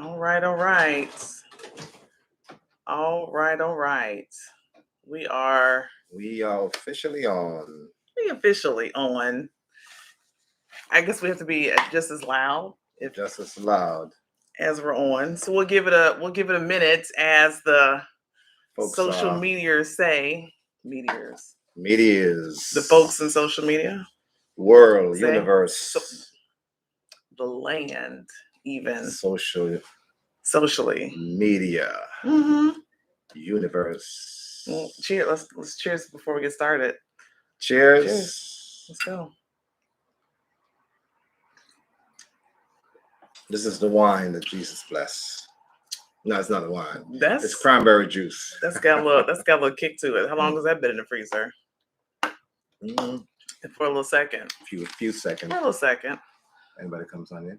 All right, all right. All right, all right. We are We are officially on. officially on. I guess we have to be just as loud if Just as loud. as we're on. So we'll give it a minute as the Folks social are meteors say. Meteors. medias. The folks in social media World, say universe, the land, even social socially. media, Mm-hmm. universe. Well, cheers. Let's cheers before we get started. Cheers. Cheers. Let's go. This is the wine that Jesus blessed. No, it's not a wine. That's It's cranberry juice. That's got a little kick to it. How long has that been in the freezer? Mm, For a little second. few seconds. For a little second. Anybody comes on it?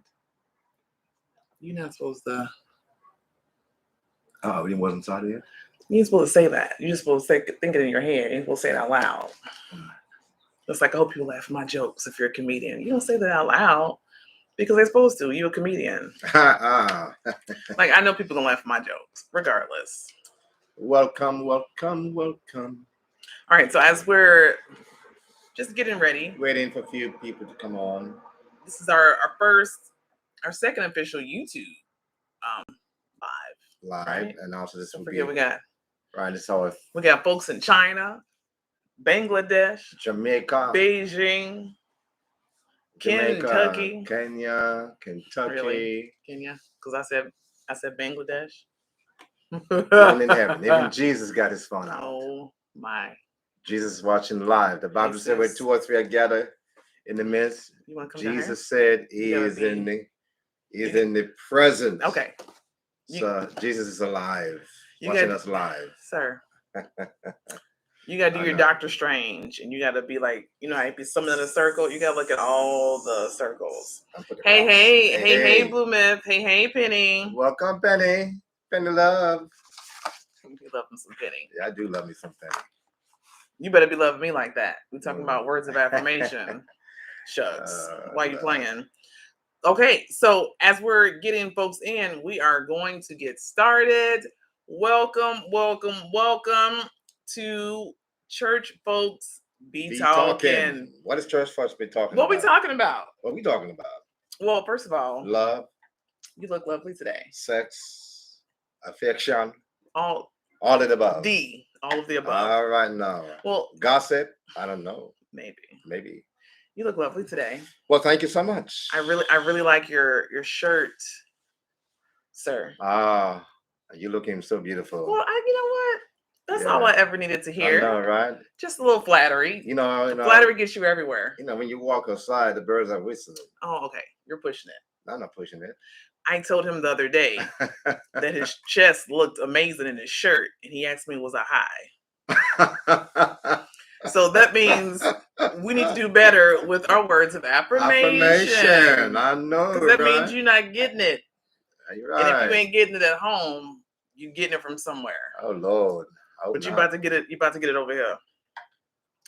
You're not supposed to. Oh, it wasn't started yet? You ain't supposed to say that. You're just supposed to think it in your head. You ain't supposed to say it out loud. It's like, I hope people laugh at my jokes if you're a comedian. You don't say that out loud because they're supposed to. You're a comedian. Like, I know people don't laugh at my jokes, regardless. Welcome, welcome, welcome. All right, so as we're just getting ready, Waiting for a few people to come on. this is our second official YouTube live. Right? And also this Don't will forget be we got right. It's our we got folks in China, Bangladesh, Jamaica, Beijing, Kentucky, Kenya, Kentucky. Really? Kenya, because I said Bangladesh. Heaven in heaven. Even Jesus got his phone out. Oh my! Jesus is watching live. The Bible said, "Where two or three are gathered in the midst." You want to come Jesus said, "He is in the presence." Okay. So Jesus is alive, watching us live, sir. You gotta do your Doctor Strange, and you gotta be like, if it's something in a circle, you gotta look at all the circles. Hey, Blue Myth. Hey, Penny. Welcome, Penny. Penny love. You love me some Penny. Yeah, I do love me some Penny. You better be loving me like that. We're talking about words of affirmation. Shucks. Why you playing? Okay, so as we're getting folks in, we are going to get started. Welcome to Church Folks Be Talking. What is Church Folks Be Talking about? What we talking about? What we talking about? Well, first of all, love. You look lovely today. Sex, affection. All of the above. All of the above. All right now. Well, gossip. I don't know. Maybe. You look lovely today. Well, thank you so much. I really like your shirt, sir. You're looking so beautiful. Well, you know what? That's all I ever needed to hear. I know, right? Just a little flattery. Flattery gets you everywhere. When you walk outside, the birds are whistling. Oh, okay. You're pushing it. I'm not pushing it. I told him the other day that his chest looked amazing in his shirt, and he asked me, was I high? So that means we need to do better with our words of affirmation. I know. Because that means you're not getting it. You're right. And if you ain't getting it at home, you're getting it from somewhere. Oh Lord. But you're about to get it. You're about to get it over here.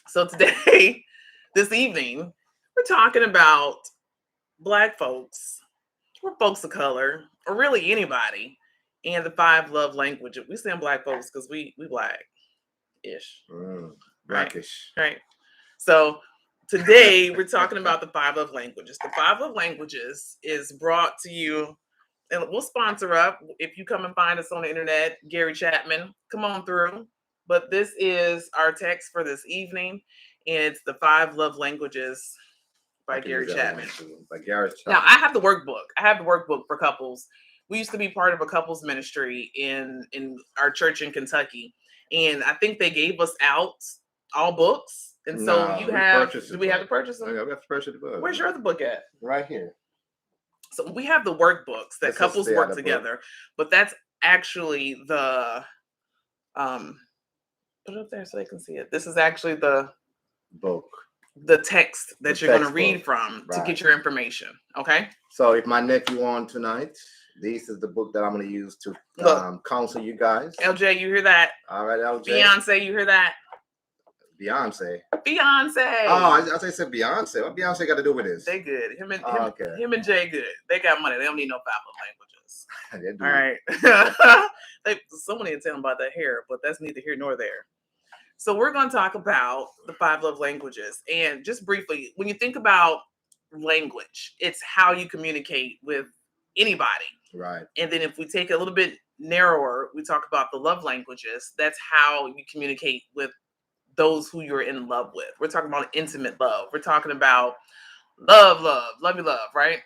So today, this evening, we're talking about Black folks, or folks of color, or really anybody, and the 5 love languages. We saying Black folks because we Black-ish. Blackish. Right. So today we're talking about the 5 love languages. The 5 love languages is brought to you, and we'll sponsor up if you come and find us on the internet. Gary Chapman, come on through. But this is our text for this evening, and it's the 5 love languages by Gary Chapman. Now I have the workbook. I have the workbook for couples. We used to be part of a couples ministry in our church in Kentucky, and I think they gave us out all books. And so you have. Do we have to purchase them? Yeah, we have to purchase the book. Where's your other book at? Right here. So we have the workbooks that couples work together, but that's actually the put it up there so they can see it. This is actually the book, the text that you're going to read from to get your information. Okay. So if my nephew on tonight, this is the book that I'm going to use to counsel you guys. LJ, you hear that? All right, LJ. Beyonce, you hear that? Beyonce. Oh, I said Beyonce. What Beyonce got to do with this? They good. Him and Jay good. They got money. They don't need no 5 love languages. nails. They do. All right. So many tell about that hair, but that's neither here nor there. So we're going to talk about the 5 love languages. And just briefly, when you think about language, it's how you communicate with anybody. Right. And then if we take it a little bit narrower, we talk about the love languages. That's how you communicate with those who you're in love with. We're talking about intimate love. We're talking about love you, love, right?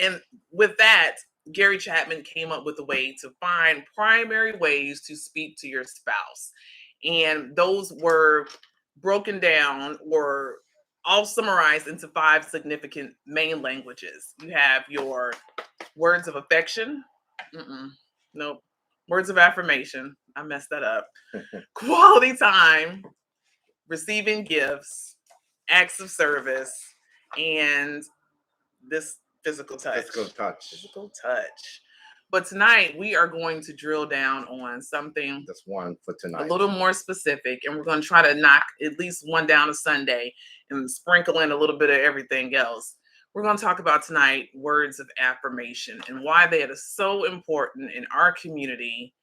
And with that, Gary Chapman came up with a way to find primary ways to speak to your spouse. And those were broken down or all summarized into 5 significant main languages. You have your words of affection. Nope. Words of affirmation. I messed that up. Quality time, receiving gifts, acts of service, and this physical touch. Physical touch. But tonight we are going to drill down on something that's one for tonight, a little more specific, and we're going to try to knock at least one down a Sunday and sprinkle in a little bit of everything else. We're going to talk about tonight words of affirmation and why they are so important in our community,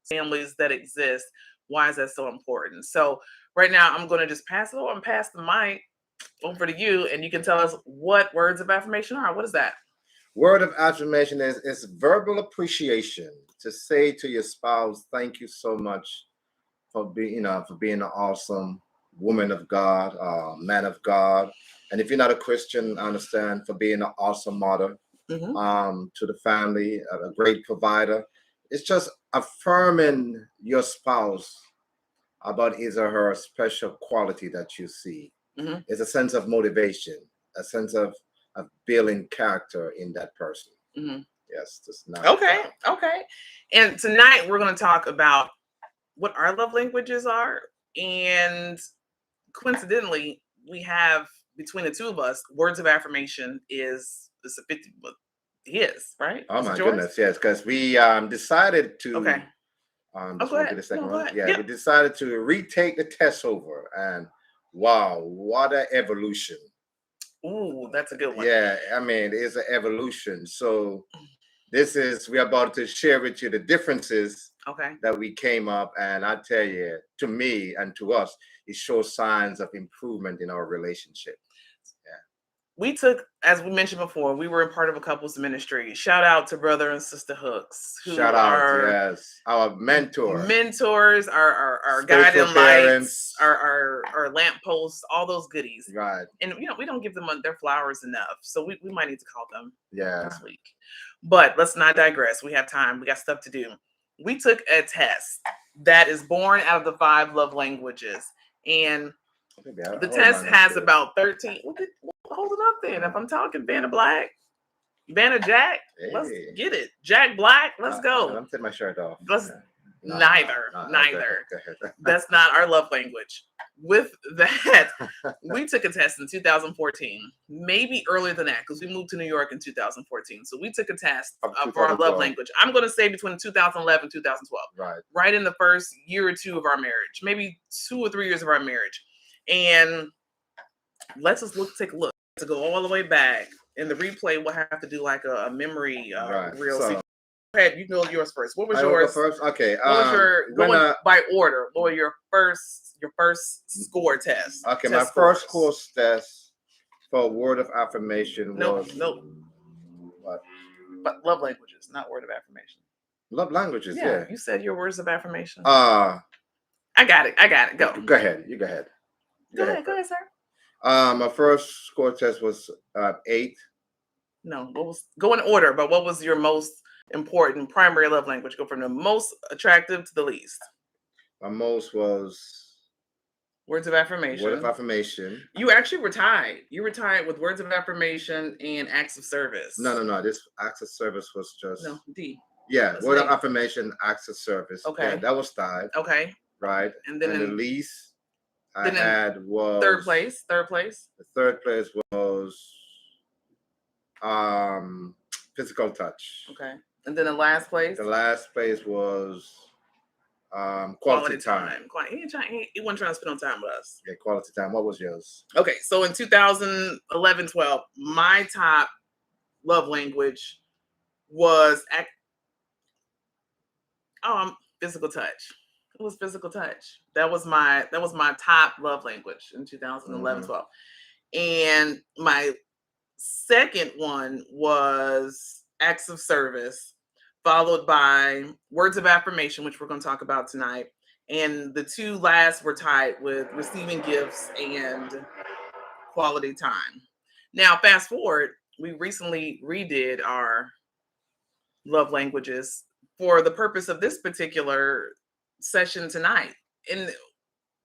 families that exist. Why is that so important? So right now I'm going to just pass the mic over to you, and you can tell us what words of affirmation are. What is that? Word of affirmation is verbal appreciation, to say to your spouse, thank you so much for being an awesome woman of God, man of God. And if you're not a Christian, I understand, for being an awesome mother to the family, a great provider. It's just affirming your spouse about his or her special quality that you see. It's a sense of motivation, a sense of building character in that person. Yes, just not okay. And tonight we're going to talk about what our love languages are, and coincidentally, we have between the two of us, words of affirmation is a 50. His, right? Oh my goodness, yes, because we decided to. Okay. Just want to get a second one. Yeah, we decided to retake the test over, and wow, what an evolution! Ooh, that's a good one. Yeah, I mean, it's an evolution. So we're about to share with you the differences that we came up, and I tell you, to me and to us, it shows signs of improvement in our relationship. Yeah. We took, as we mentioned before, we were a part of a couples ministry. Shout out to Brother and Sister Hooks, who yes, our mentors, our guiding lights, our lamp posts, all those goodies. Right. And we don't give them their flowers enough, so we might need to call them this week. But let's not digress. We have time. We got stuff to do. We took a test that is born out of the 5 love languages, and the test has about 13. Hold it up then. If I'm talking Vanna Black, Vanna Jack, let's get it. Jack Black, let's go. I'm taking my shirt off. Neither. Okay. That's not our love language. With that, we took a test in 2014, maybe earlier than that, because we moved to New York in 2014. So we took a test for our love language. I'm going to say between 2011 and 2012. Right in the first year or 2 of our marriage, maybe 2 or 3 years of our marriage. And let's just take a look. To go all the way back in the replay, we'll have to do like a memory reel. So, go ahead, you know yours first. What was yours? First? Okay. What was your by order? What were your first score test? Okay, my first score test for word of affirmation was what? But love languages, not word of affirmation. Love languages, yeah. You said your words of affirmation. I got it. Go ahead. You go ahead. Go ahead, sir. My first score test was 8. No, what was go in order, but what was your most important primary love language? Go from the most attractive to the least. My most was words of affirmation. Word of affirmation. You actually were tied. You were tied with words of affirmation and acts of service. No. This acts of service was just D. Yeah, word of affirmation, acts of service. Okay, yeah, that was tied. Okay, right. And then the least I had was third place. The third place was physical touch. Okay. And then the last place? The last place was quality time. He wasn't trying to spend on time with us. Yeah, quality time. What was yours? Okay, so in 2011-12, my top love language was physical touch. It was physical touch. That was my top love language in 2011, Mm-hmm. 12. And my second one was acts of service, followed by words of affirmation, which we're going to talk about tonight. And the two last were tied with receiving gifts and quality time. Now, fast forward, we recently redid our love languages for the purpose of this particular session tonight. And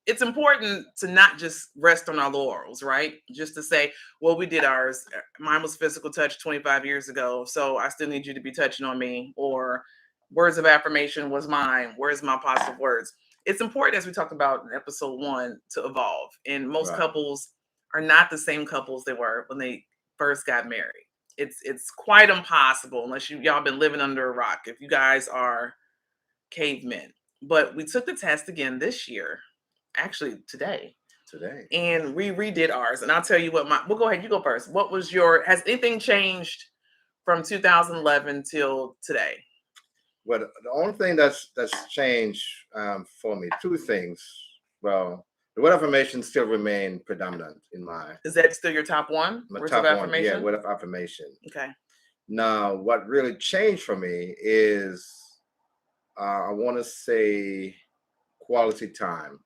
it's important to not just rest on our laurels, right? Just to say, well, we did ours. Mine was physical touch 25 years ago, so I still need you to be touching on me. Or words of affirmation was mine. Where's my positive words? It's important, as we talked about in episode 1, to evolve. And most Right. couples are not the same couples they were when they first got married. It's quite impossible unless y'all been living under a rock. If you guys are cavemen. But we took the test again this year, actually today, and we redid ours. And I'll tell you what, well, go ahead, you go first. What was has anything changed from 2011 till today? Well, the only thing that's changed for me, two things. Well, the word affirmation still remain predominant in Is that still your top one? my Words top of one. affirmation? Yeah, word of affirmation. Okay. Now, what really changed for me is I want to say quality time,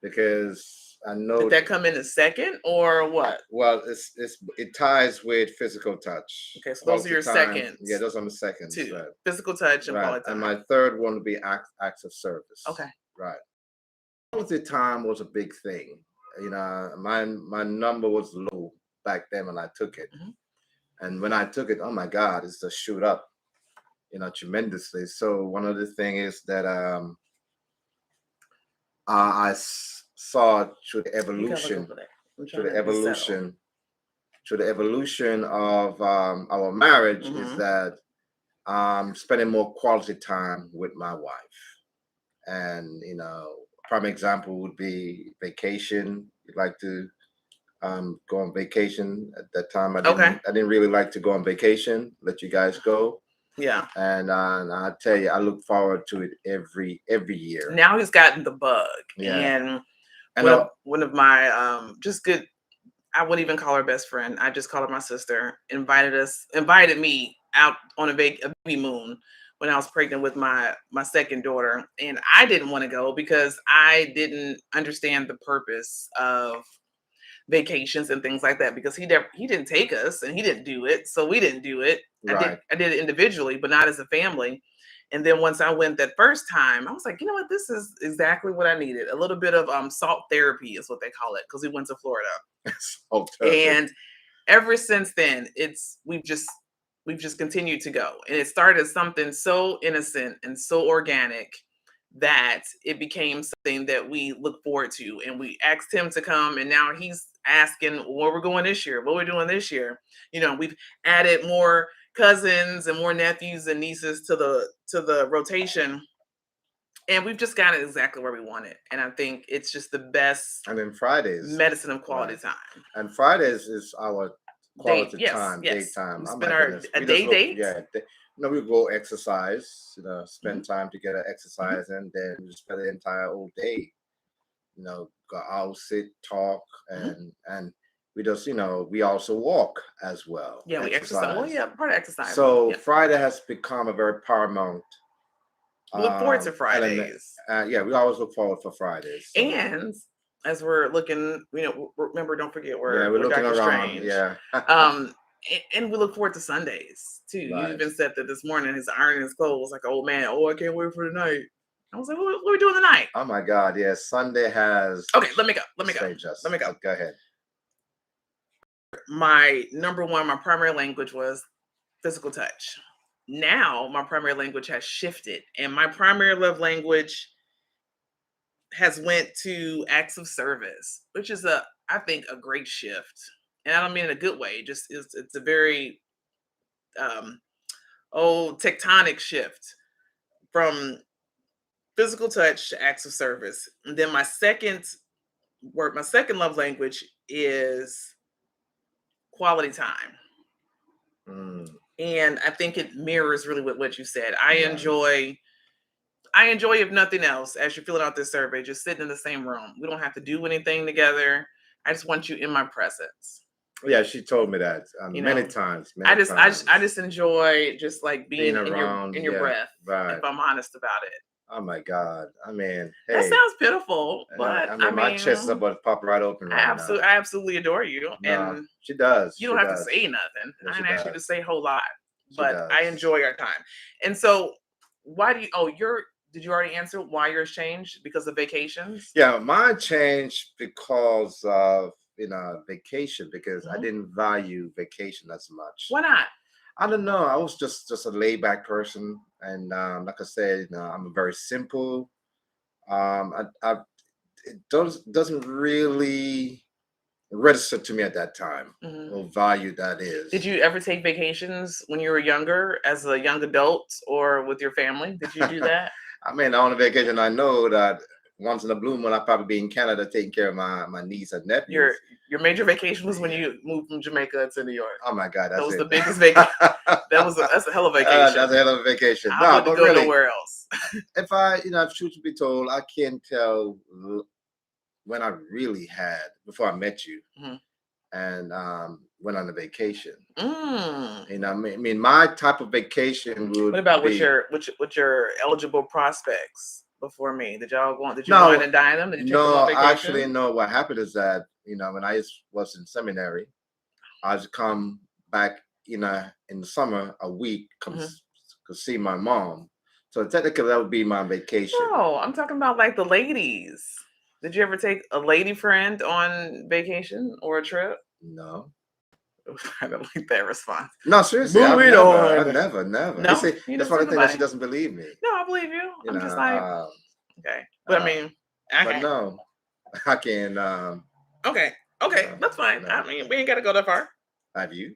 because I know Did that come in a second or what? well, it ties with physical touch. Okay, so those are your seconds. Yeah, those are my seconds. Two. Right. Physical touch and Right. quality time. And my third one would be acts of service. Okay. Right. Quality time was a big thing. You know, my number was low back then when I took it. Mhm. And when I took it, oh my God, it's just shoot up, tremendously. So one of the things is that saw through the evolution, through the evolution, through the evolution of our marriage, is that spending more quality time with my wife. And prime example would be vacation. You'd like to go on vacation. At that time, I didn't really like to go on vacation. Let you guys go. Yeah. And I tell you, I look forward to it every year. Now he's gotten the bug. Yeah. And one of my just good, I wouldn't even call her best friend, I just call her my sister, invited me out on a baby moon when I was pregnant with my second daughter. And I didn't want to go because I didn't understand the purpose of vacations and things like that, because he didn't take us and he didn't do it, so we didn't do it. Right. I did it individually, but not as a family. And then once I went that first time, I was like, you know what, this is exactly what I needed. A little bit of salt therapy is what they call it, because we went to Florida. Salt therapy. And ever since then, we've just continued to go. And it started as something so innocent and so organic that it became something that we look forward to. And we asked him to come, and now he's asking where we're going this year, what we're doing this year. We've added more cousins and more nephews and nieces to the rotation, and we've just got it exactly where we want it. And I think it's just the best. And then Fridays, medicine of quality time. And Fridays is our quality time, yes. daytime. We spend a day date. Yeah. We go exercise, spend time together, exercise, and then we spend the entire whole day, go out, sit, talk, and we just, we also walk as well. Yeah, we exercise. Well, yeah, part of exercise. So Friday has become a very paramount. We look forward to Fridays. Yeah, we always look forward for Fridays. So. And as we're looking, remember, don't forget we're looking Dr. around. Strange. Yeah. And we look forward to Sundays too. Right. You even said that this morning, his ironing his clothes like an old man. Oh, I can't wait for the night. I was like, what are we doing tonight? Oh my God, yes. Sunday has. Okay, let me go. Let me go. Go ahead. My number one, my primary language was physical touch. Now my primary language has shifted, and my primary love language has went to acts of service, which is I think a great shift. And I don't mean in a good way. Just it's a very tectonic shift from physical touch to acts of service. And then my second love language is quality time. And I think it mirrors really what you said. I Yeah. enjoy, if nothing else, as you're filling out this survey, just sitting in the same room. We don't have to do anything together. I just want you in my presence. Yeah, she told me that You many know, times. I Many just, I times. just, I just enjoy just like being in around. your Yeah, breath. right. If I'm honest about it, Oh my God. I mean, that hey, sounds pitiful, but I my chest is mean, about to pop right open right now. I absolutely adore you, No, and she does. you She don't have to does. say nothing. Yeah, I she didn't ask you to does. say a whole lot, She but I does. enjoy our time. And so, why do you? Oh, did you already answer why yours changed? Because of vacations? Yeah, mine changed because of vacation, because I Mhm. didn't value vacation as much. Why not? I don't know. I was just a laid back person, and like I said, I'm a very simple. It doesn't really register to me at that time. Mhm. What value that is. Did you ever take vacations when you were younger, as a young adult, or with your family? Did you do that? I mean, the only vacation I know that once in a blue moon, I'll probably be in Canada taking care of my niece and Your nephews. your major vacation was when Yeah. you moved from Jamaica to New York. Oh my God, That that's was it. the biggest vacation. That's a hell of a vacation. That's a hell of a vacation. I No, wouldn't but go really, nowhere else. if truth to be told, I can't tell when I really had before I met you, Mhm. and went on a vacation. Mm. I mean, my type of vacation would What about be with your eligible prospects before me? Did you wine no, and dine them? Did you take them on no. Actually, vacation? no. What happened is that when I was in seminary, I would come back, in the summer a week, Mhm. see my mom. So technically, that would be my vacation. No, I'm talking about like the ladies. Did you ever take a lady friend on vacation or a trip? No, I don't like that response. no, seriously, Moving on. never. You No, see, you that's didn't one of take the things that she nobody. doesn't believe me. No, I believe you. You I'm just know, like, uh, okay. But I uh, mean, but okay. no, I can. Okay. Okay. That's fine. I mean, we ain't gotta go that far. Have you?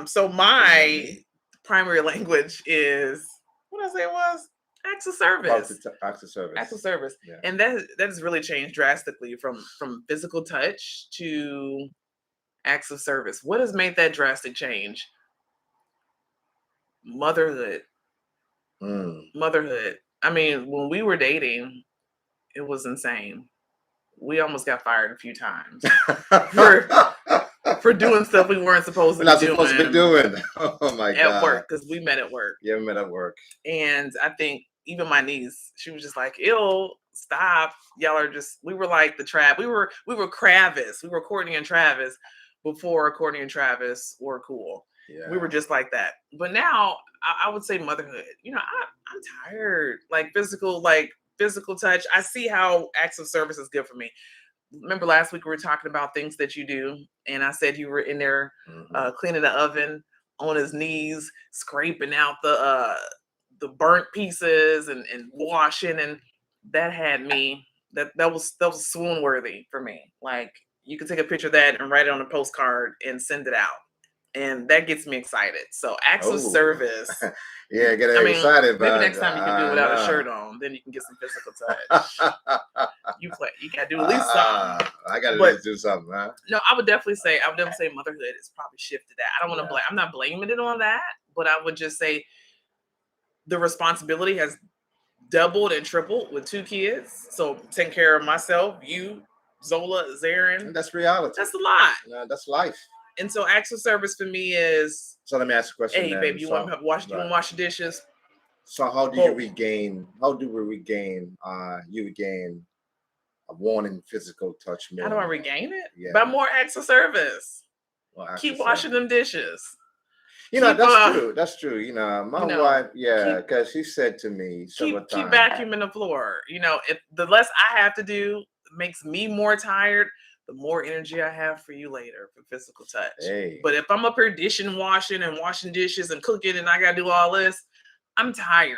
So my primary language is, what did I say it was? Acts of service. Acts of service. Acts of service. Yeah. And that has really changed drastically from physical touch to acts of service. What has made that drastic change? Motherhood. Mm. Motherhood. I mean, when we were dating, it was insane. We almost got fired a few times for doing stuff we weren't supposed to We're be not supposed to be doing. Oh my at God. work, because we met at work. Yeah, we met at work. And I think even my niece, she was just like, "Ew, stop! Y'all are just." We were like the trap. We were Kravis. We were Courtney and Travis before Courtney and Travis were cool. Yeah. We were just like that. But now I would say motherhood. I'm tired. Like physical touch. I see how acts of service is good for me. Remember last week we were talking about things that you do, and I said you were in there cleaning the oven on his knees, scraping out the burnt pieces and washing, and that had me that was swoon worthy for me. Like, you could take a picture of that and write it on a postcard and send it out, and that gets me excited. So acts of service. Yeah, get I mean, excited. maybe But next time you can do it without a shirt on, then you can get some physical touch. You gotta do at least something. I gotta at least do something, huh? No, I would definitely say motherhood has probably shifted that. I don't want to blame. I'm not blaming it on that, but I would just say the responsibility has doubled and tripled with 2 kids. So taking care of myself, you, Zola, Zarin. And that's reality. That's a lot. That's life. And so acts of service for me is, so let me ask you a question. Hey, then. baby, you want to wash the dishes? So how do we regain a wanting physical touch more? How do I regain it? Yeah. By more acts of service. Keep washing them dishes. That's true. That's true. My wife, because she said to me several times, keep vacuuming the floor. If the less I have to do makes me more tired, the more energy I have for you later for physical touch. Hey. But if I'm up here washing dishes and cooking and I gotta do all this, I'm tired.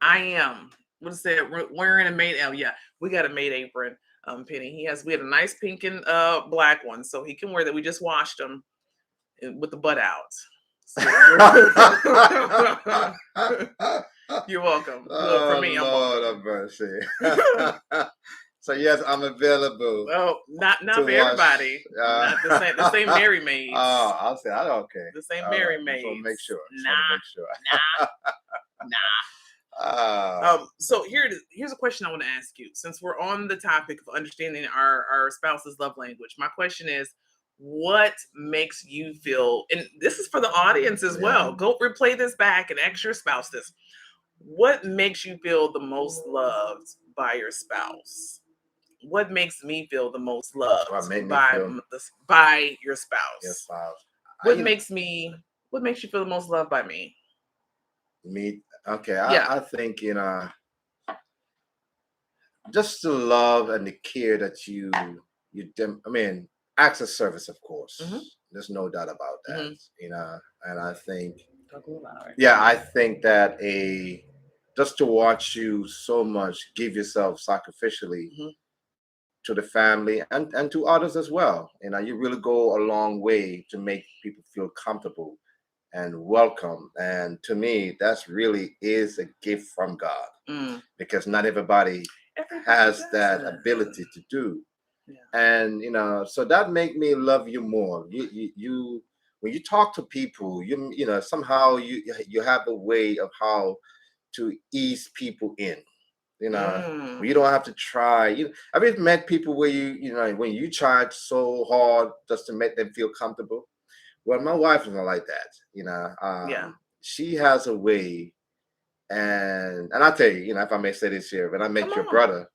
I am. What is that? Wearing a maid. Oh yeah, we got a maid apron. Penny. We had a nice pink and black one, so he can wear that. We just washed them with the butt out. So you're welcome. Well, for me, I'm welcome. Lord of mercy. So yes, I'm available Well, not to for watch. everybody. Not the same Mary maids. Oh, I'll say I don't care. The same All Mary right. maids. Just want to make sure. Nah. So here's a question I want to ask you. Since we're on the topic of understanding our spouse's love language, my question is, what makes you feel, and this is for the audience as well, go replay this back and ask your spouse this. What makes you feel the most loved by your spouse? What makes me feel the most loved by your spouse? Your spouse. What makes you feel the most loved by me? Me. Okay. I think just the love and the care that you I mean, acts of service, of course. Mm-hmm. There's no doubt about that. Mm-hmm. And I think, yeah, I think that just to watch you so much give yourself sacrificially to the family and to others as well. You really go a long way to make people feel comfortable and welcome. And to me, that's really is a gift from God, because not everybody has that ability to do. Yeah. And so that make me love you more. You when you talk to people, somehow you have a way of how to ease people in. Where you don't have to try. I've even met people where when you try so hard just to make them feel comfortable. Well, my wife is not like that. She has a way, and I tell you, if I may say this here, when I met your brother,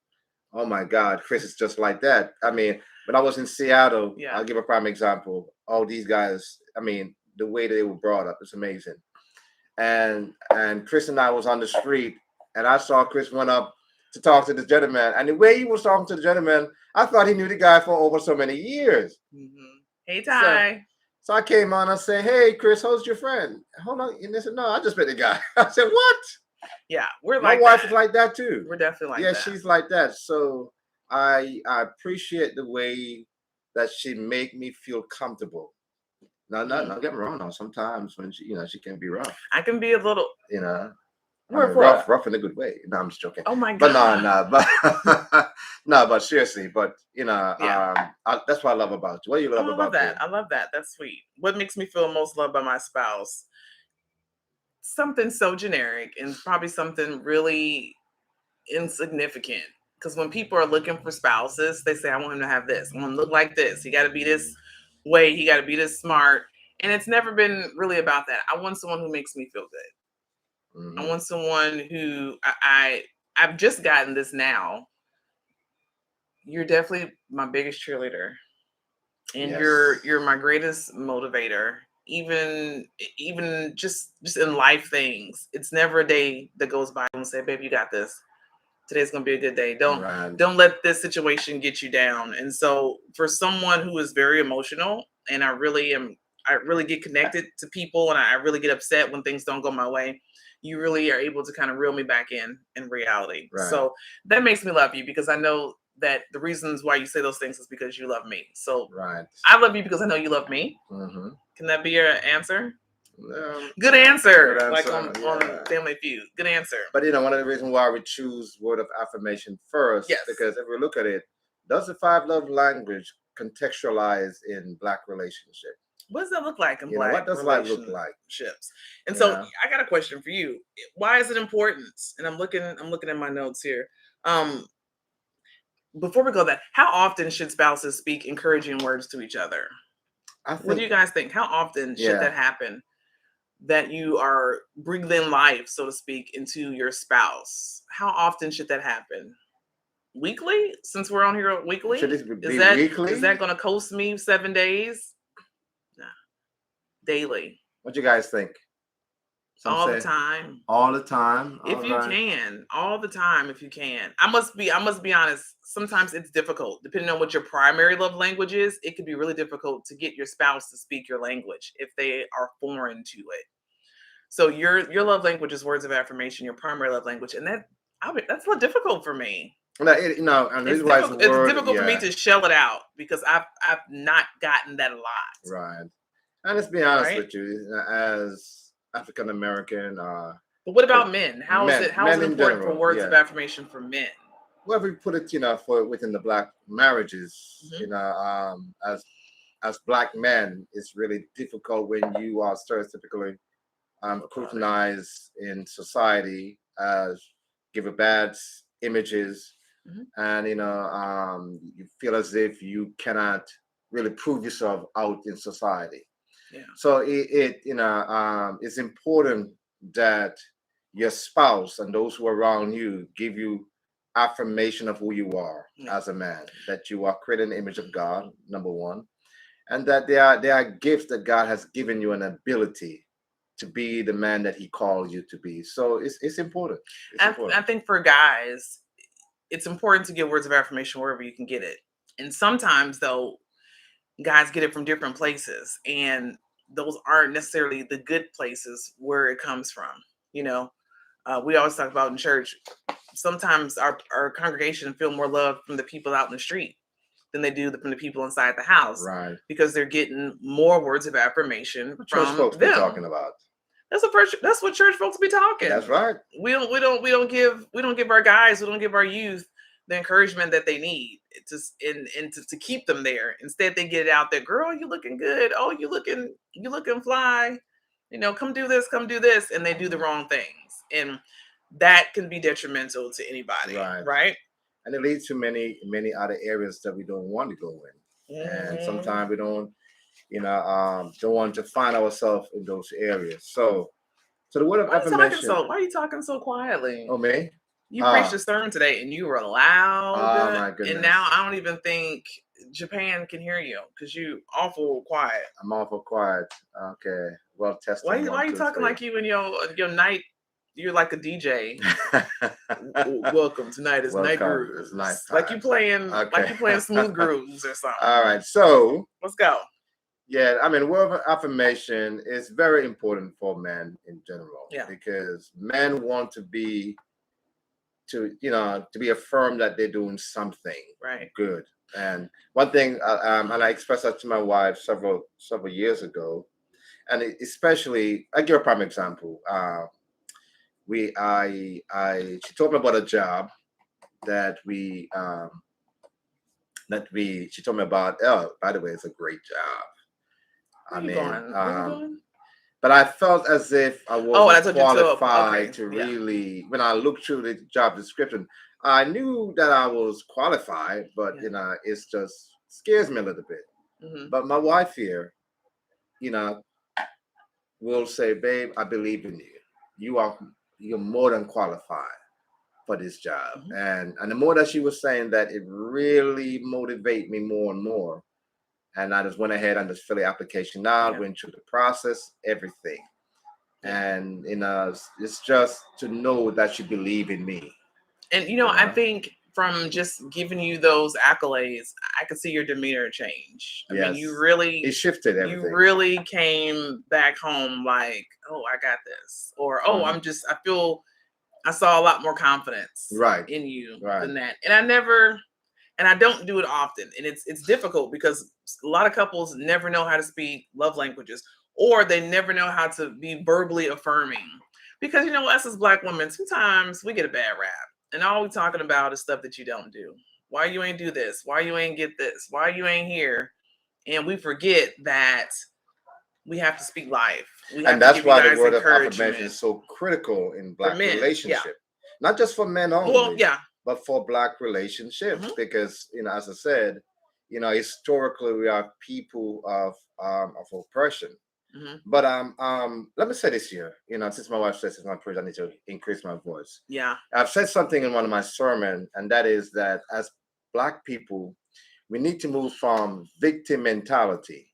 oh my God, Chris is just like that. I mean, when I was in Seattle, I'll give a prime example. All these guys, I mean, the way they were brought up is amazing. And Chris and I was on the street, and I saw Chris went up to talk to the gentleman, and the way he was talking to the gentleman, I thought he knew the guy for over so many years. Hey, Ty. So I came on and said, "Hey, Chris, how's your friend?" Hold on, and they said, "No, I just met the guy." I said, "What?" Yeah, my wife is like that too. We're definitely like that. Yeah, she's like that. So I appreciate the way that she make me feel comfortable. Now, not get me wrong. Now, sometimes when she can be rough. I can be a little, rough in a good way. No, I'm just joking. Oh my God. But but seriously, but that's what I love about you. What do you love about that? you? I love that. That's sweet. What makes me feel most loved by my spouse? Something so generic and probably something really insignificant. Because when people are looking for spouses, they say, I want him to have this. I want him to look like this. He got to be this way. He got to be this smart. And it's never been really about that. I want someone who makes me feel good. I want someone who I've just gotten this now. You're definitely my biggest cheerleader. And you're my greatest motivator. Even just in life things. It's never a day that goes by and say, babe, you got this. Today's gonna be a good day. Don't let this situation get you down. And so for someone who is very emotional, and I really get connected to people, and I really get upset when things don't go my way, you really are able to kind of reel me back in reality. So that makes me love you, because I know that the reasons why you say those things is because you love me. So I love you because I know you love me. Can that be your answer? Good answer. Like on Family Feud. Good answer. But one of the reasons why we choose word of affirmation first, because if we look at it, does the 5 love language contextualize in Black relationship? What does that look like in Black relationships? What does that look like? And so I got a question for you. Why is it important? And I'm looking at my notes here. Before we go that, how often should spouses speak encouraging words to each other? What do you guys think? How often should that happen? That you are breathing life, so to speak, into your spouse. How often should that happen? Weekly? Since we're on here weekly? Should it be weekly? Is that going to cost me 7 days? Nah. Daily. What do you guys think? All the time. All the time. If you can. All the time if you can. I must be honest. Sometimes it's difficult. Depending on what your primary love language is, it can be really difficult to get your spouse to speak your language if they are foreign to it. So your love language is words of affirmation, your primary love language. And that's a little difficult for me. And it's difficult for me to shell it out, because I've not gotten that a lot. Right. And let's be honest with you, as African American. But what about men? How is it important for words of affirmation for men? wherever you put it, for within the black marriages, Mhm. as black men, it's really difficult when you are stereotypically scrutinized in society as give a bad images, Mhm. and you feel as if you cannot really prove yourself out in society. Yeah. So it's important that your spouse and those who are around you give you affirmation of who you are Yeah. as a man, that you are created in the image of God, number one, and that there are gifts that God has given you an ability to be the man that He called you to be. So it's important. It's I important. think for guys, it's important to get words of affirmation wherever you can get it. And sometimes, though, guys get it from different places, and those aren't necessarily the good places where it comes from. You know, we always talk about in church. Sometimes our congregation feel more love from the people out in the street than they do from the people inside the house, Right. because they're getting more words of affirmation What church from folks be them. talking about? That's what church folks be talking. That's right. We don't give our guys, we don't give our youth the encouragement that they need to keep them there. Instead, they get it out there. Girl, you looking good. Oh, you looking fly. Come do this, come do this, and they do the wrong things, and that can be detrimental to anybody, Right. right? And it leads to many other areas that we don't want to go in, and Hmm. sometimes we don't want to find ourselves in those areas. So the word of affirmation. Why are you talking so quietly? Oh, me? You preached Ah, a sermon today and you were loud, oh my and goodness. now I don't even think Japan can hear you because you awful quiet. I'm awful quiet. Okay. Well, Why testing you why one, you two, talking three. like you in your night? You're like a DJ. Welcome, tonight is night Welcome. It's grooves. Like you nighttime. playing like Okay. you playing smooth grooves or something. All right. So, Let's go. yeah, I mean, word of affirmation is very important for men in general, Yeah. because men want to be affirmed that they're doing something Right. good. And one thing, and I expressed that to my wife several years ago, and especially, I give a prime example. She told me about a job that she told me about. Oh, by the way, it's a great job. Where I you mean, going? Where you going? but I felt as if I Oh, and I wasn't told you to. qualified Okay. to Yeah. really. When I looked through the job description, I knew that I was qualified, but Yeah. it's just scares me a little bit. Hmm. But my wife here, you know, will say, "Babe, I believe in you. You're more than qualified for this job." Hmm. And the more that she was saying that, it really motivated me more and more. And I just went ahead and just filled the application out, Yeah. went through the process, everything. Yeah. And it's just to know that you believe in me. And You I know? think from just giving you those accolades, I could see your demeanor change. I mean, Yes, it shifted you everything. really came back home like, oh, I got this, or oh, Uh-huh. I saw a lot more confidence Right, in you right. than that. And I don't do it often, and it's difficult because a lot of couples never know how to speak love languages, or they never know how to be verbally affirming. Because us as black women, sometimes we get a bad rap, and all we talking about is stuff that you don't do. Why you ain't do this? Why you ain't get this? Why you ain't here? And we forget that we have to speak life. We have And to that's give you why the guys word of affirmation encouragement is so critical in for black men. Yeah. relationship. Not just for men Well, only, yeah. but for black relationships. Hmm. Because, as I said, historically we are people of oppression. Hmm. But let me say this here. Since my wife says it's my praise, I need to increase my voice. Yeah. I've said something in one of my sermons, and that is that as black people, we need to move from victim mentality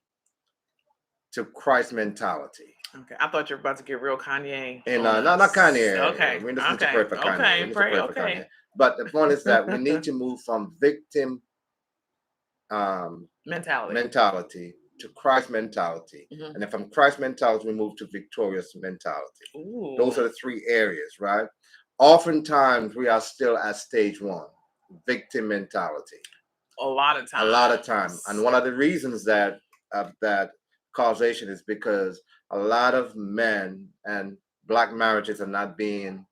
to Christ mentality. Okay, I thought you were about to get real Kanye And on not us. Kanye. Okay, We just need to okay, pray for Kanye. We okay, need to pray, pray for Kanye. okay. But the point is that we need to move from victim um, Mentality. mentality to Christ mentality. Hmm. And then from Christ mentality, we move to victorious mentality. Those Ooh, are the three areas, right? Oftentimes, we are still at stage one, victim mentality. a lot of A lot of time. And times. one of the reasons that that causation is because a lot of men and black marriages are not being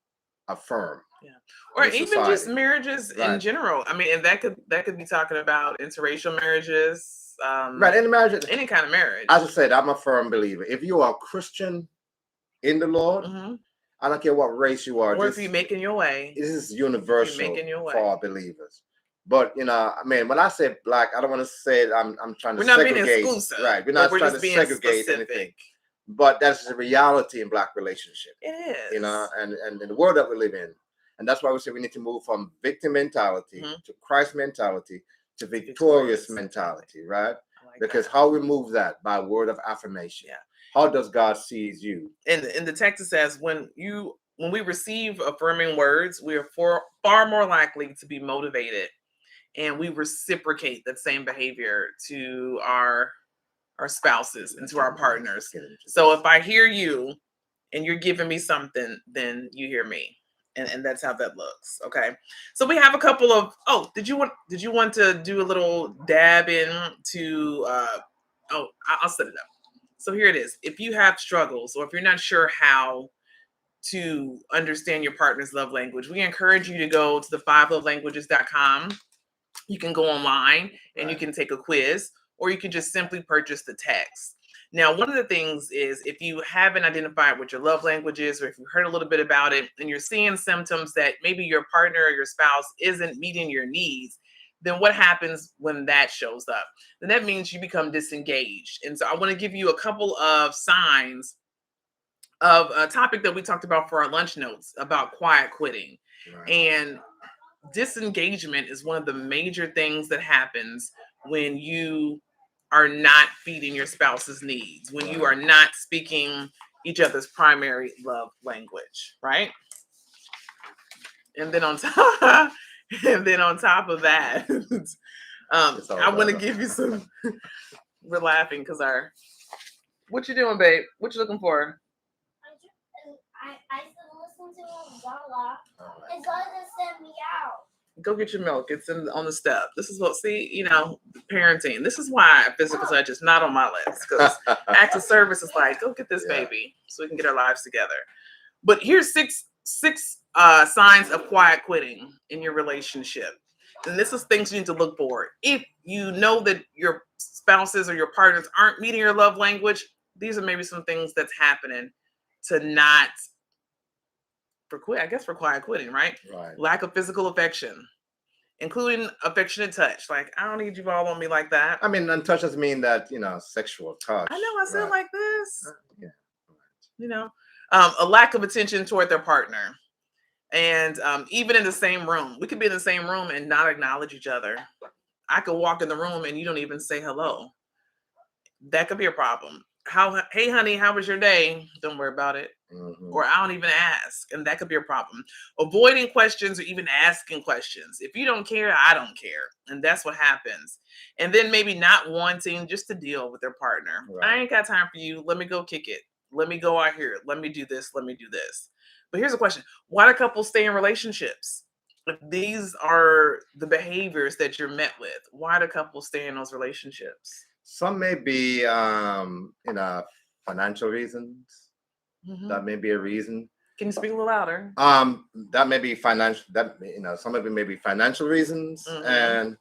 affirmed. Yeah. Or in the even just society. marriages in Right. general. I mean, and that could be talking about interracial marriages, Right. In marriage, any kind of marriage. as I said, I'm a firm believer. If you are a Christian in the Lord, Hmm. I don't care what race you are. Or if you're making your way, This is if you're universal making your for way. all believers. But I mean, when I say black, I don't want to say I'm trying to We're not being segregate. exclusive, Right. We're but not we're trying to just being segregate specific. anything. But that's the reality in black relationship. It is. And in the world that we live in. And that's why we say we need to move from victim mentality Mhm. to Christ mentality to Victorious victorious mentality, right? I like Because that. how we move that by word of affirmation. Yeah. How does God sees you? And the text it says when we receive affirming words, we are far more likely to be motivated, and we reciprocate that same behavior to our spouses and to our partners. So if I hear you and you're giving me something, then you hear me. And that's how that looks. Okay. So we have a couple of did you want to do a little dab into I'll set it up. So here it is. If you have struggles or if you're not sure how to understand your partner's love language, we encourage you to go to the fivelovelanguages.com. You can go online and you Right. can take a quiz, or you can just simply purchase the text. Now, one of the things is if you haven't identified what your love language is, or if you heard a little bit about it and you're seeing symptoms that maybe your partner or your spouse isn't meeting your needs, then what happens when that shows up? Then that means you become disengaged. And so I want to give you a couple of signs of a topic that we talked about for our lunch notes about quiet quitting. Right. And disengagement is one of the major things that happens when you are not feeding your spouse's needs, when you are not speaking each other's primary love language, right? And then on top, and then on top of that, I want to give you some. We're laughing because what you doing, babe? What you looking for? I still listen to Lala. It's gonna send me out. Go get your milk. It's on the step. This is what, see, parenting. This is why physical touch is not on my list, because acts of service is like, go get this baby so we can get our lives together. But here's six signs of quiet quitting in your relationship. And this is things you need to look for. If you know that your spouses or your partners aren't meeting your love language, these are maybe some things that's happening to not for quiet quitting, right? Right. Lack of physical affection, including affectionate touch. Like, I don't need you all on me like that. I mean, and touch doesn't mean that, sexual touch. I know I said like this. Yeah. A lack of attention toward their partner. And even in the same room, we could be in the same room and not acknowledge each other. I could walk in the room and you don't even say hello. That could be a problem. Hey, honey, how was your day? Don't worry about it. Mm-hmm. Or I don't even ask. And that could be a problem. Avoiding questions or even asking questions. If you don't care, I don't care. And that's what happens. And then maybe not wanting just to deal with their partner. Right. I ain't got time for you. Let me go kick it. Let me go out here. Let me do this. Let me do this. But here's a question. Why do couples stay in relationships? If these are the behaviors that you're met with, why do couples stay in those relationships? Some may be, financial reasons. Mm-hmm. That may be a reason. Can you speak a little louder? That may be financial. Some of it may be financial reasons, and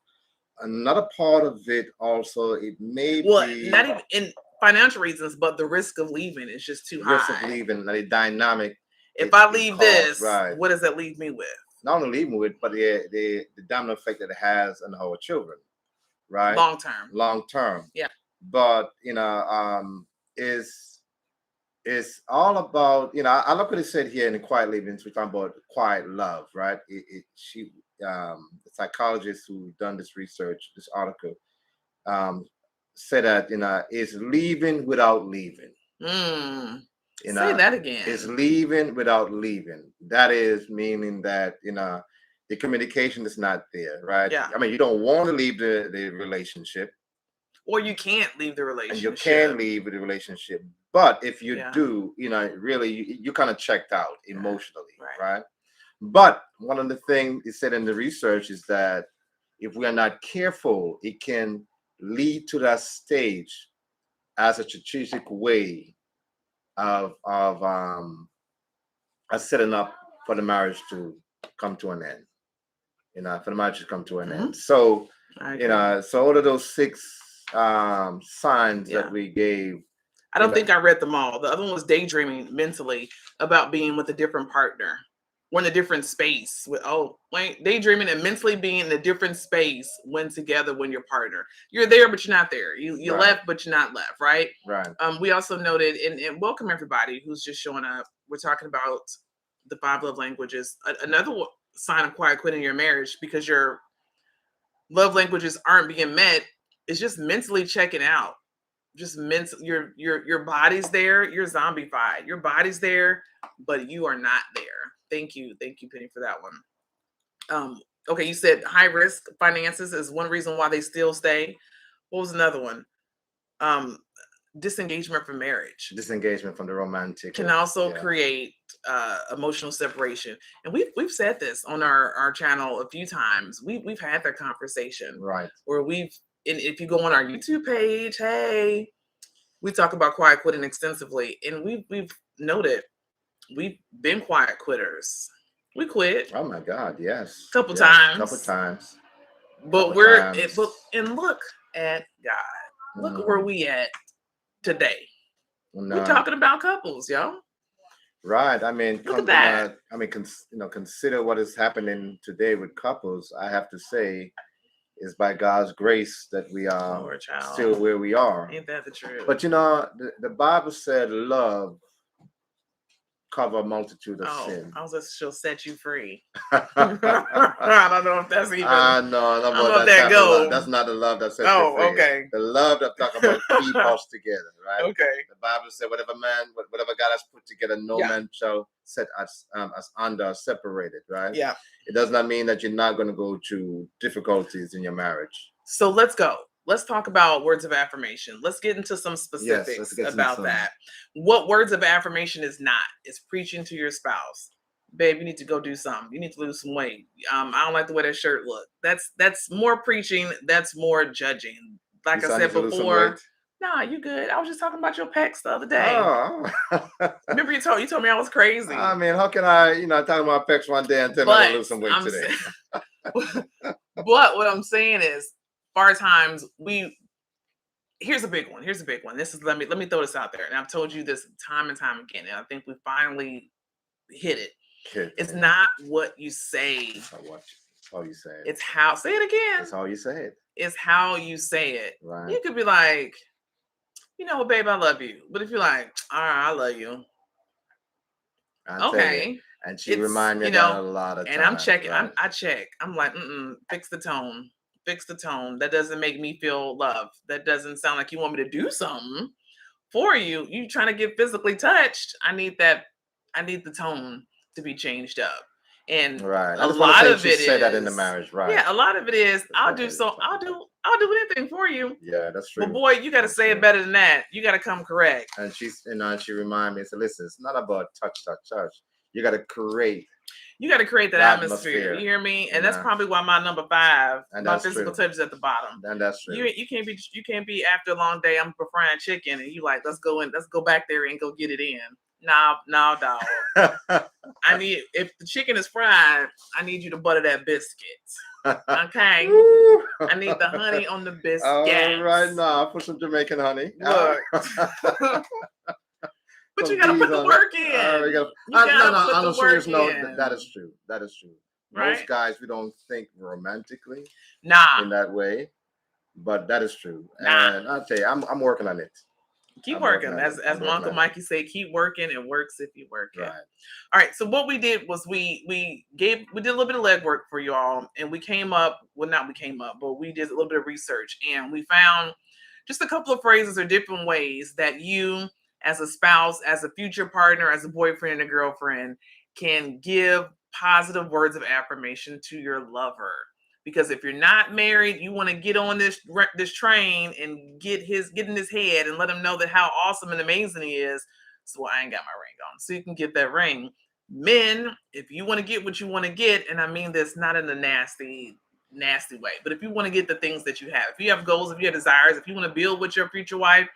another part of it also it may be not even in financial reasons, but the risk of leaving is just too high. Risk of leaving, the dynamic. If I leave this, what does that leave me with? Not only leaving with, but the domino effect that it has on our children, right? Long term. Yeah. But it's all about, I look what it said here in the quiet living. We're talking about quiet love, right? The psychologist who done this research, this article, said that is leaving without leaving. Say that again. It's leaving without leaving. That is meaning that the communication is not there, right? Yeah. I mean, you don't want to leave the relationship, or you can't leave the relationship. And you can leave the relationship, but if you do, really, you kind of checked out emotionally, right? But one of the things it said in the research is that if we are not careful, it can lead to that stage as a strategic way of setting up for the marriage to come to an end. For the marriage to come to an Mhm. end. So, I agree. so all of those 6 signs Yeah. that we gave. I don't know- think I read them all. The other one was daydreaming mentally about being with a different partner. We're in a different space. Daydreaming and mentally being in a different space when together when your partner. You're there, but you're not there. You Right. left, but you're not left, right? Right. We also noted, and welcome everybody who's just showing up. We're talking about the 5 love languages. Another sign of quiet quitting your marriage because your love languages aren't being met is just mentally checking out. Just mental, your body's there, you're zombified. Your body's there, but you are not there. Thank you, Penny, for that one. Okay, you said high risk finances is one reason why they still stay. What was another one? Disengagement from marriage Disengagement from the romantic can also create emotional separation, and we've said this on our channel a few times. We've had that conversation, right, where and if you go on our YouTube page, hey, we talk about quiet quitting extensively, and we've noted we've been quiet quitters. We quit. Oh my God, yes. Couple Couple times. times. But look at God. Look at where we at today. We're talking about couples, y'all. Right. I mean, look at that. Consider what is happening today with couples. I have to say, is by God's grace that we are still where we are. Ain't that the truth? But the Bible said love cover a multitude of sins. I was just, she'll set you free. I don't know if that's even. No, I don't know if that goes. That's not the love that sets you free. Okay. The love that talk about keep us together, right? Okay. The Bible said, whatever God has put together, no man shall set us under separated, right? Yeah. It does not mean that you're not going to go through difficulties in your marriage. So let's go. Let's talk about words of affirmation. Let's get into some specifics about that. What words of affirmation is not? It's preaching to your spouse. Babe, you need to go do something. You need to lose some weight. I don't like the way that shirt look. That's more preaching. That's more judging. Like I said before. Nah, you good. I was just talking about your pecs the other day. Oh. Remember you told me I was crazy. I mean, how can I, talking about pecs one day and tell me I lose some weight today? But what I'm saying is, far times here's a big one. This is let me throw this out there. And I've told you this time and time again, and I think we finally hit it. It's not what you say. It's how you say it. It's how, say it again. It's how you say it. It's how you say it. Right. You could be like, you know what, babe, I love you. But if you're like, all right, I love you. Okay. And she remind me of that a lot of times. And I'm checking. Right? I check. I'm like, fix the tone. Fix the tone. That doesn't make me feel loved. That doesn't sound like you want me to do something for you. You trying to get physically touched. I need the tone to be changed up. And a lot of it is that in the marriage, right? Yeah, a lot of it is I'll do anything for you. Yeah, that's true. But boy, you got to say it better than that. You got to come correct. And she remind me, so listen, it's not about touch. You got to create. You got to create that atmosphere. You hear me? And that's probably why my number 5, my physical touch is at the bottom. And that's true. You can't be after a long day. I'm frying chicken, and you like, let's go back there and go get it in. No, dog. If the chicken is fried, I need you to butter that biscuit. Okay. I need the honey on the biscuit. All right, now put some Jamaican honey. Look. But you gotta put the work in. On a serious note, that is true. Right? Most guys, we don't think romantically in that way, but that is true. And I'll tell you, I'm working on it. Keep working. As my Uncle Mikey say, keep working. It works if you work it. Right. All right. So what we did was we did a little bit of legwork for you all, and we did a little bit of research, and we found just a couple of phrases or different ways that you, as a spouse, as a future partner, as a boyfriend and a girlfriend, can give positive words of affirmation to your lover. Because if you're not married, you want to get on this train and get in his head and let him know that how awesome and amazing he is. So I ain't got my ring on, so you can get that ring. Men, if you want to get what you want to get, and I mean this not in a nasty way, but if you want to get the things that you have, if you have goals, if you have desires, if you want to build with your future wife,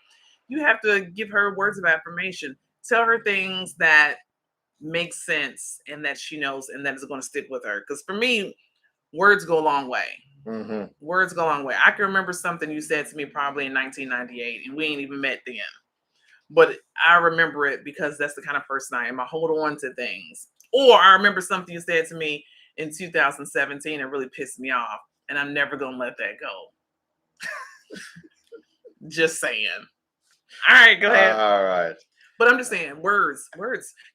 you have to give her words of affirmation. Tell her things that makes sense and that she knows and that is going to stick with her. Because for me, words go a long way. Mm-hmm. Words go a long way. I can remember something you said to me probably in 1998, and we ain't even met then. But I remember it because that's the kind of person I am. I hold on to things. Or I remember something you said to me in 2017 and really pissed me off, and I'm never gonna let that go. Just saying. All right, go ahead. All right. But I'm just saying, words.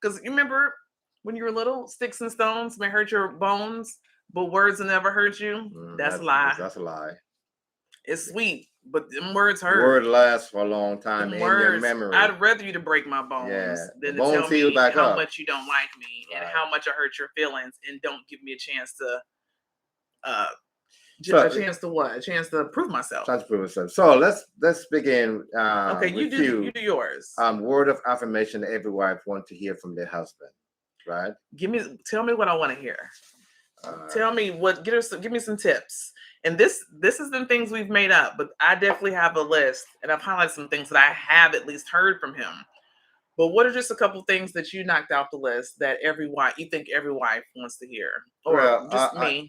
Because you remember when you were little, sticks and stones may hurt your bones, but words will never hurt you. That's a lie. That's a lie. It's sweet, but them words hurt. Word lasts for a long time Them in your words, memory. I'd rather you to break my bones than to bones tell me heal back how up. much you don't like me and how much I hurt your feelings, and don't give me a chance to a chance to what? A chance to prove myself. Chance to prove myself. So let's begin. Okay, you do yours. Word of affirmation every wife wants to hear from their husband, right? Tell me what I want to hear. Tell me what. Give me some tips. And this isn't things we've made up, but I definitely have a list, and I've highlighted some things that I have at least heard from him. But what are just a couple things that you knocked off the list that you think every wife wants to hear, or just me?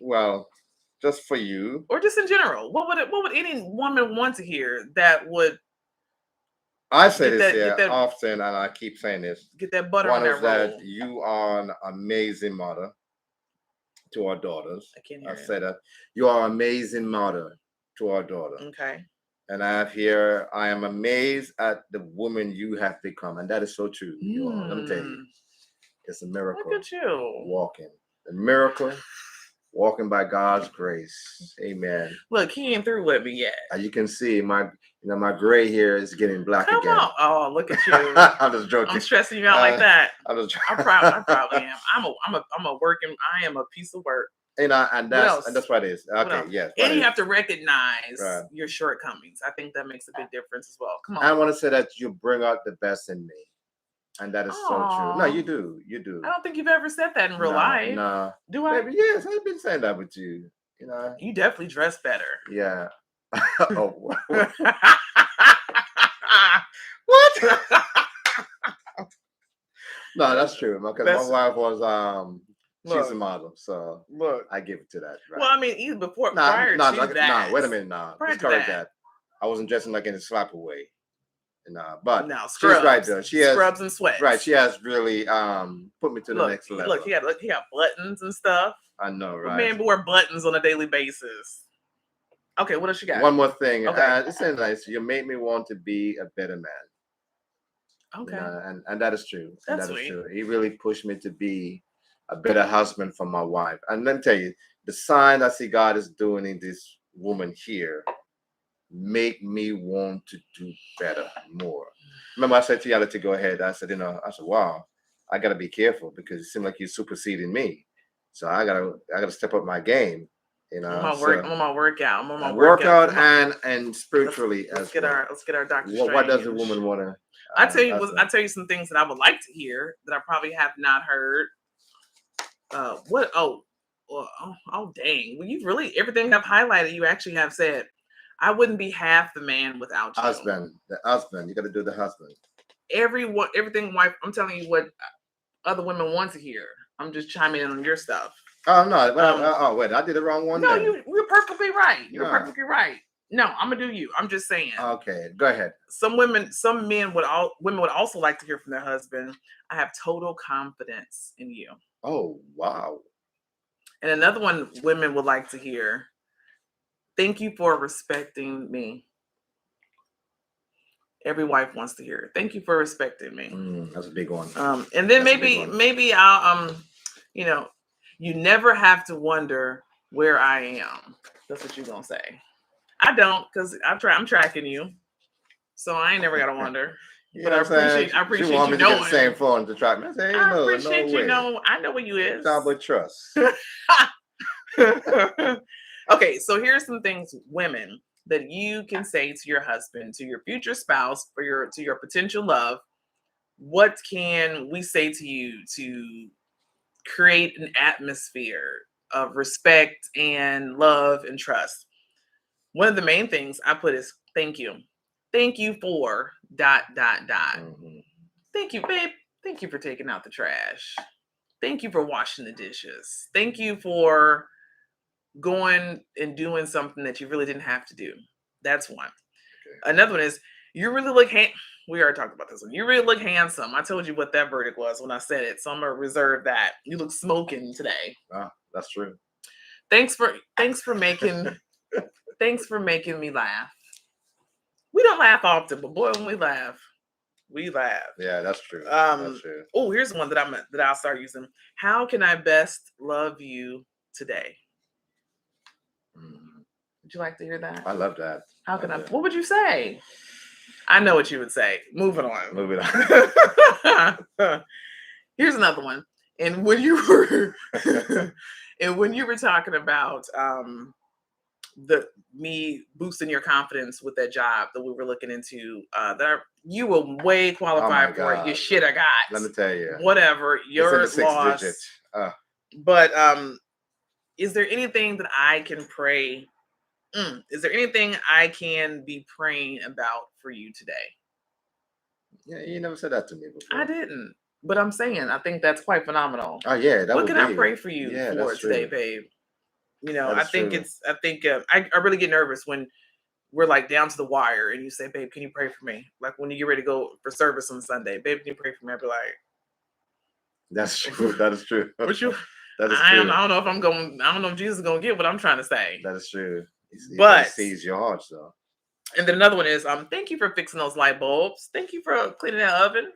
Just for you, or just in general. What would any woman want to hear that would? I say this often, and I keep saying this. Get that butter on that roll. That you are an amazing mother to our daughters. I say that you are an amazing mother to our daughter. Okay. And I am amazed at the woman you have become, and that is so true. Let me tell you, it's a miracle. Look at you walking, a miracle. Walking by God's grace. Amen. Look, he ain't through with me yet. You can see my gray hair is getting black again. Come on. Oh, look at you. I'm just joking. I'm stressing you out like that. I'm just I probably am. I am a piece of work. And that's what it is. Okay, yes. And you have to recognize your shortcomings. I think that makes a big difference as well. Come on. I want to say that you bring out the best in me. And that is so true. No, you do. You do. I don't think you've ever said that in real life. No. Do I? Maybe, yes, I've been saying that with you. You definitely dress better. Yeah. What? No, that's true. Because my wife was she's a model, so I give it to that. Right? Well, I mean, even prior to that. No, wait a minute. No, let's correct that. I wasn't dressing like in a slapper way. But scrubs, she's right there. She has scrubs and sweats. Right, she has really put me to the next level. Look, he got buttons and stuff. I know, right? Man, wear buttons on a daily basis. Okay, what else you got? One more thing. Okay. It's so nice. You made me want to be a better man. Okay. And that is true. That's sweet. True. He really pushed me to be a better husband for my wife. And let me tell you, the sign I see God is doing in this woman here make me want to do better, more. Remember, I said to you, to go ahead. I said, wow, I gotta be careful because it seems like you're superseding me. So I gotta step up my game. I'm on my workout. I'm on my workout and spiritually let's get our Dr. What does a woman want to? I tell you some things that I would like to hear that I probably have not heard. What? Oh, dang! Well, you really everything I've highlighted. You actually have said. I wouldn't be half the man without you. The husband. You got to do the husband. Everything, wife. I'm telling you what other women want to hear. I'm just chiming in on your stuff. Oh no! Wait, I did the wrong one. No, you're perfectly right. You're perfectly right. No, I'm gonna do you. I'm just saying. Okay, go ahead. Women would also like to hear from their husband. I have total confidence in you. Oh wow! And another one women would like to hear. Thank you for respecting me. Every wife wants to hear it. Thank you for respecting me. That's a big one. And then maybe I'll you never have to wonder where I am. That's what you're gonna say. I don't, because I'm tracking you, so I ain't never gotta wonder. But I appreciate you knowing. The same phone to track me. I say, I appreciate you knowing. I know where you is. It's with trust. Okay, so here's some things, women, that you can say to your husband, to your future spouse, to your potential love. What can we say to you to create an atmosphere of respect and love and trust? One of the main things I put is thank you. Thank you for ... Thank you, babe. Thank you for taking out the trash. Thank you for washing the dishes. Thank you for going and doing something that you really didn't have to do. That's one. Okay. Another one is you really look we already talked about this one. You really look handsome. I told you what that verdict was when I said it, so I'm gonna reserve that. You look smoking today. Ah, that's true. Thanks for making thanks for making me laugh. We don't laugh often, but boy, when we laugh. Yeah, that's true. That's true. Oh, here's one that I'll start using. How can I best love you today? Mm, Would you like to hear that? I love that. How can I? Love that. What would you say? I know what you would say. Moving on. Moving on. Here's another one. And when you were talking about me boosting your confidence with that job that we were looking into, you were way qualified for it. Your God. shit I got. Let me tell you. Whatever. It's in Your the 6th loss. digit. But is there anything that I can pray? Is there anything I can be praying about for you today? Yeah, you never said that to me before. I didn't. But I'm saying I think that's quite phenomenal. Oh yeah, that what would can be. I pray for you for today, babe? You know, I think I really get nervous when we're like down to the wire and you say, babe, can you pray for me? Like when you get ready to go for service on Sunday, babe, can you pray for me? I'd be like, that's true. That is true. What you? That is true. I don't know if I'm going. I don't know if Jesus is going to get what I'm trying to say. That is true. But he sees your heart, so. And then another one is, thank you for fixing those light bulbs. Thank you for cleaning that oven.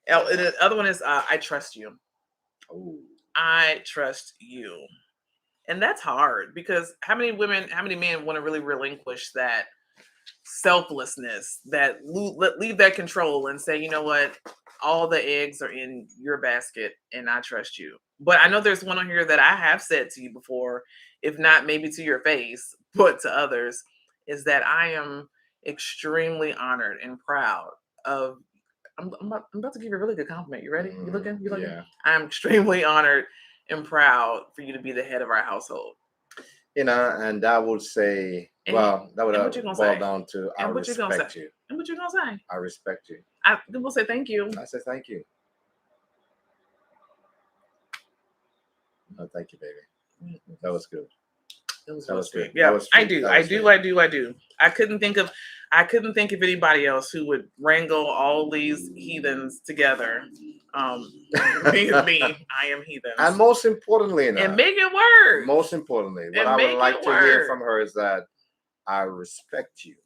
And the other one is, I trust you. Oh. I trust you. And that's hard because how many men want to really relinquish that selflessness, that leave that control and say, you know what, all the eggs are in your basket and I trust you. But I know there's one on here that I have said to you before, if not maybe to your face, but to others, is that I am extremely honored and proud of. I'm about to give you a really good compliment. You ready? You looking? Yeah. I'm extremely honored and proud for you to be the head of our household. You know, and I would say, that would boil down to I respect you. And what you gonna say? I respect you. I will say thank you. I say thank you. No, thank you, baby. That was good. That was good. Yeah, I do. I couldn't think of anybody else who would wrangle all these heathens together. Me, I am heathens. And most importantly, and make it work. Most importantly, what I would like to hear from her is that I respect you.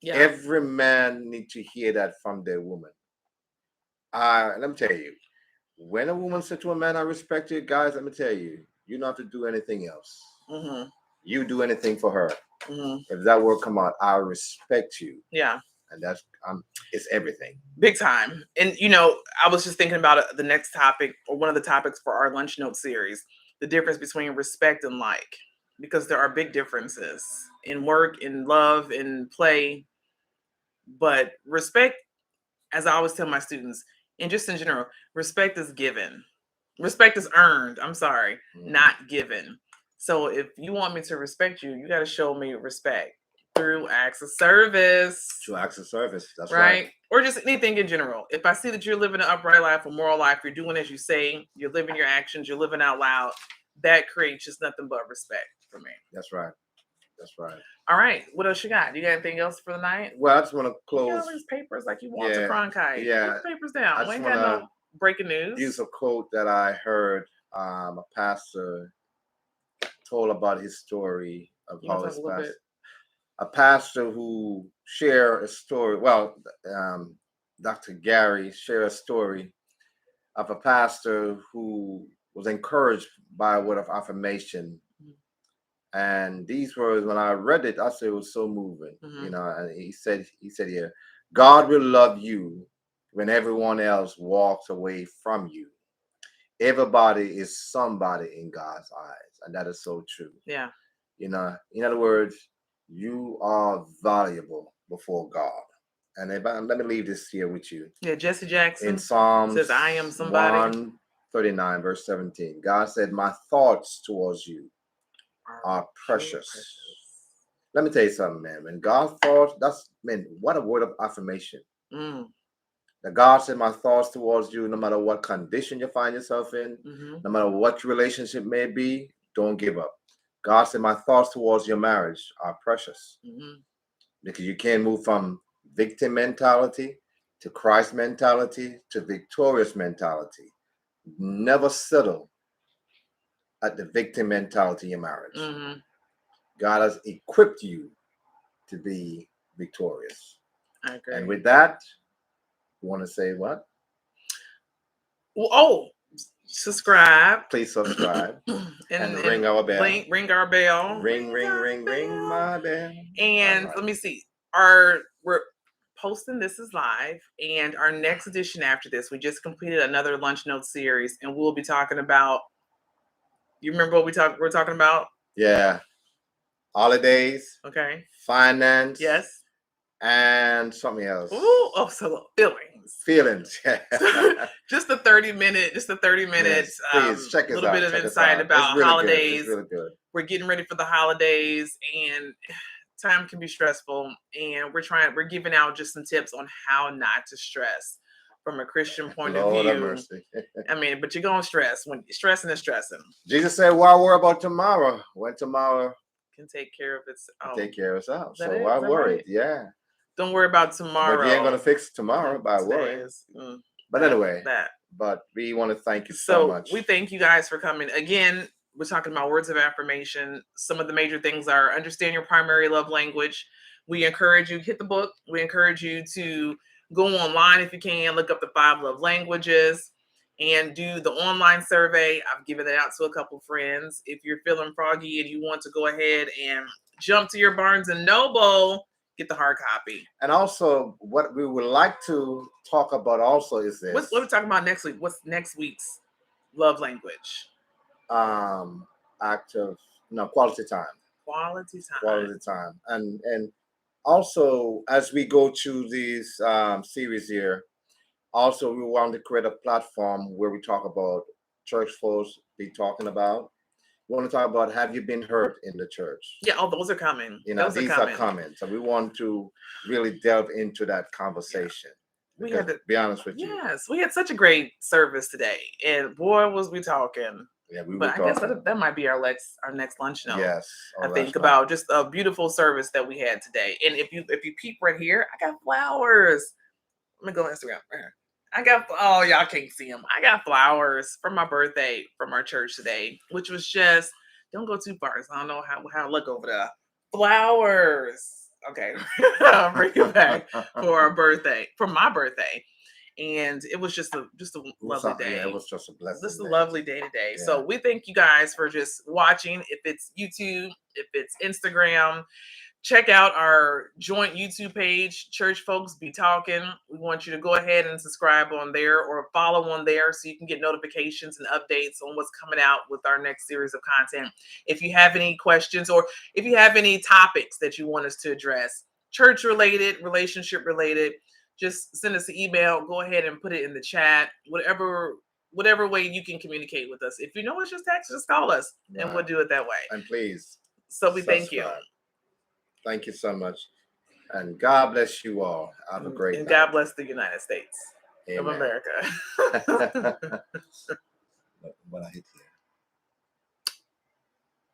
Yeah. Every man needs to hear that from their woman. Let me tell you, when a woman says to a man, I respect you, guys, let me tell you, you don't have to do anything else. Mm-hmm. You do anything for her. Mm-hmm. If that word come out, I respect you. Yeah. And that's it's everything. Big time. And you know, I was just thinking about the next topic, or one of the topics for our lunch note series, the difference between respect and like, because there are big differences in work, in love, in play. But respect, as I always tell my students, and just in general, respect is given. Respect is earned. I'm sorry, not given. So if you want me to respect you, you got to show me respect through acts of service. Through acts of service, that's right. Or just anything in general. If I see that you're living an upright life, a moral life, you're doing as you say, you're living your actions, you're living out loud, that creates just nothing but respect for me. That's right. That's right. All right. What else you got? You got anything else for the night? Well, I just want to close. You got all these papers like you Walter Cronkite. Yeah. Put the papers down. We ain't got no breaking news. Use a quote that I heard a pastor told about his story of how his pastor. A pastor who shared a story. Well, Dr. Gary shared a story of a pastor who was encouraged by a word of affirmation. And these words, when I read it, I said it was so moving. You know, and he said here, God will love you when everyone else walks away from you. Everybody is somebody in God's eyes, and that is so true. Yeah. You know, in other words, you are valuable before God. And let me leave this here with you. Yeah, Jesse Jackson in Psalms says, "I am somebody." 139, verse 17. God said, "My thoughts towards you are precious." Let me tell you something, man. When God thought, what a word of affirmation. The God said, my thoughts towards you, no matter what condition you find yourself in, no matter what your relationship may be, don't give up. God said, my thoughts towards your marriage are precious because you can't move from victim mentality to Christ mentality to victorious mentality. Never settle at the victim mentality in your marriage. God has equipped you to be victorious. I agree. And with that, you want to say what? Well, subscribe. Please subscribe and ring and our bell. Ring our bell. Ring my bell. And Right. let me see. We're posting This Is Live, and our next edition after this, we just completed another lunch note series, and we'll be talking about. You remember what we're talking about? Yeah. Holidays. Okay. Finance. Yes. And something else. Ooh, oh, so feelings. Feelings. Just a 30 minutes. Yes, please check us little out. bit of Check us insight out. about It's really holidays. Good. It's really good. We're getting ready for the holidays, and time can be stressful. And we're giving out just some tips on how not to stress from a Christian point of Lord have view. mercy. I mean, but you're gonna stress when stressing is stressing. Jesus said, "Why worry about tomorrow? When tomorrow Can take care of itself. take care of itself." So That why is that worry? right? Yeah. Don't worry about tomorrow. But you ain't gonna fix tomorrow by Today worrying. is, But that- anyway, that. but we want to thank you so much. We thank you guys for coming. Again, we're talking about words of affirmation. Some of the major things are understand your primary love language. We encourage you, hit the book. We encourage you to go online if you can, look up the 5 love languages and do the online survey. I've given it out to a couple friends. If you're feeling froggy and you want to go ahead and jump to your Barnes and Noble, get the hard copy. And also, what we would like to talk about also is this. What are we talking about next week? What's next week's love language? Quality time. Quality time. Quality time. And also, as we go through these series here, also we want to create a platform where we talk about church folks be talking about. We want to talk about, have you been hurt in the church? Yeah, those are coming. These are coming. So we want to really delve into that conversation. We had to be honest with you. Yes, we had such a great service today, and boy, was we talking. Yeah, we were but I talking. guess that might be our next lunch note. Yes, I think about just a beautiful service that we had today. And if you peep right here, I got flowers. Let me go on Instagram. I got, oh, y'all can't see them. I got flowers for my birthday from our church today, which was just, don't go too far. So I don't know how to look over there. Flowers. Okay. Bring it back for my birthday. And it was just a lovely day. Yeah, it was just a blessing. Just a lovely day today. Yeah. So we thank you guys for just watching. If it's YouTube, if it's Instagram, check out our joint YouTube page, Church Folks Be Talking. We want you to go ahead and subscribe on there or follow on there so you can get notifications and updates on what's coming out with our next series of content. If you have any questions or if you have any topics that you want us to address, church related, relationship related, just send us an email. Go ahead and put it in the chat. Whatever way you can communicate with us. If you know it's just text, just call us and we'll do it that way. And please. So we thank you. Thank you so much. And God bless you all. Have a great and night. God bless the United States of Amen. America. But I hate you.